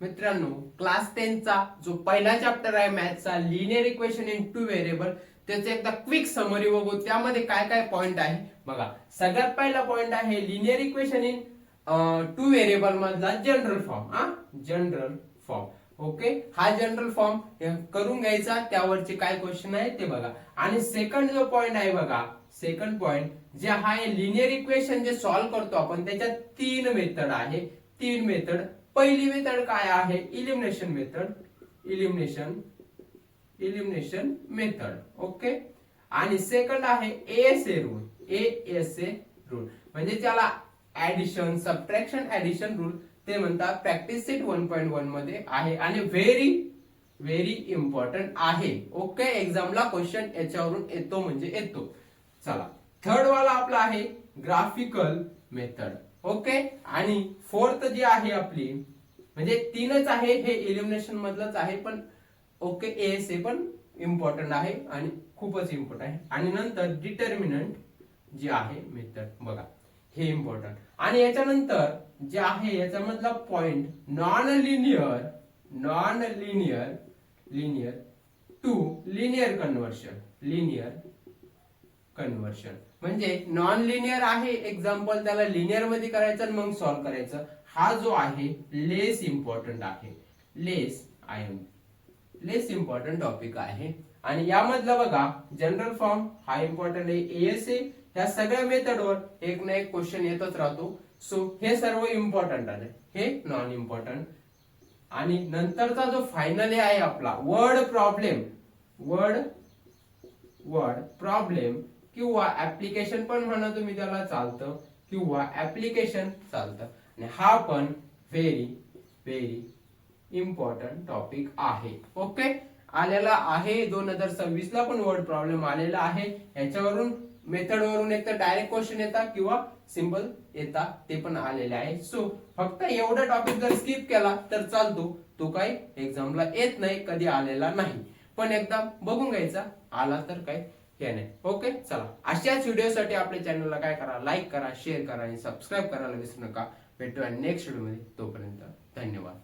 मित्रांनो, क्लास 10 चा जो पहिला चॅप्टर आहे मॅथचा linear equation in two variable त्याचे एकदा क्विक समरी बघू. त्यामध्ये काय काय पॉइंट आहे बघा. सगळ्यात पहिला पॉइंट आहे linear equation in two variable मधला general form. General form. Okay, हा जनरल फॉर्म करून घ्यायचा. त्यावरचे काय क्वेश्चन आहे ते बघा. आणि सेकंड जो पॉइंट आहे बघा, सेकंड पॉइंट जे आहे लिनियर इक्वेशन जे सॉल्व्ह करतो आपण त्याच्यात तीन मेथड आहे. तीन मेथड. पहिली मेथड काय आहे? Elimination method. Elimination method. Okay. आणि सेकंड आहे एएसए रूल. एएसए रूल म्हणजे त्याला ऍडिशन, सबट्रॅक्शन, ऍडिशन रूल ते म्हणतात. प्रॅक्टिस सेट 1.1 मध्ये आहे आणि व्हेरी इम्पॉर्टंट आहे. ओके, एक्झामला क्वेश्चन याच्यावरून येतो म्हणजे येतो. चला, थर्ड वाला आपला आहे ग्राफिकल मेथड. ओके. आणि फोर्थ जी आहे आपली म्हणजे तीनच आहे, हे इलिमिनेशन मधलंच आहे पण ओके एएसए पण इम्पॉर्टंट आहे आणि खूपच इम्पॉर्टंट आहे. आणि नंतर डिटर्मिनंट जी आहे मेथड बघा, हे इम्पॉर्टंट. आणि याच्यानंतर जे आहे याच्यामधला point non linear to linear conversion म्हणजे नॉन लिनियर आहे एक्झाम्पल, त्याला लिनियर मध्ये करायचं आणि मग सॉल्व्ह करायचं. हा जो आहे लेस इम्पॉर्टंट आहे. लेस इम्पॉर्टंट टॉपिक आहे. आणि यामधला बघा जनरल फॉर्म हा इम्पॉर्टंट आहे. एएसए ह्या सगळ्या मेथडवर एक ना एक क्वेश्चन येतच राहतो. सो हे सर्व इम्पॉर्टंट आहे, हे नॉन इम्पॉर्टंट. आणि नंतरचा जो फायनली आहे आपला वर्ड प्रॉब्लेम किंवा ऍप्लिकेशन पण म्हणा तुम्ही त्याला चालतं, किंवा ऍप्लिकेशन चालतं. आणि हा पण व्हेरी इम्पॉर्टंट टॉपिक आहे. ओके, आलेला आहे 2026 ला पण वर्ड प्रॉब्लेम आलेला आहे. याच्यावरून मेथड वरून एक तर डायरेक्ट क्वेश्चन येतात किंवा सिंपल येतात, ते पण आलेले आहे. सो फक्त एवढा टॉपिक जर स्किप केला तर चालतो, तो काही एक्झामला येत नाही, कधी आलेला नाही. पण एकदा बघून घ्यायचा, आला तर काय हे नाही. ओके, चला, अशाच व्हिडिओसाठी आपल्या चॅनलला काय करा, लाईक करा, शेअर करा आणि सबस्क्राईब करायला विसरू नका. भेटूया नेक्स्ट व्हिडिओ मध्ये. तोपर्यंत धन्यवाद.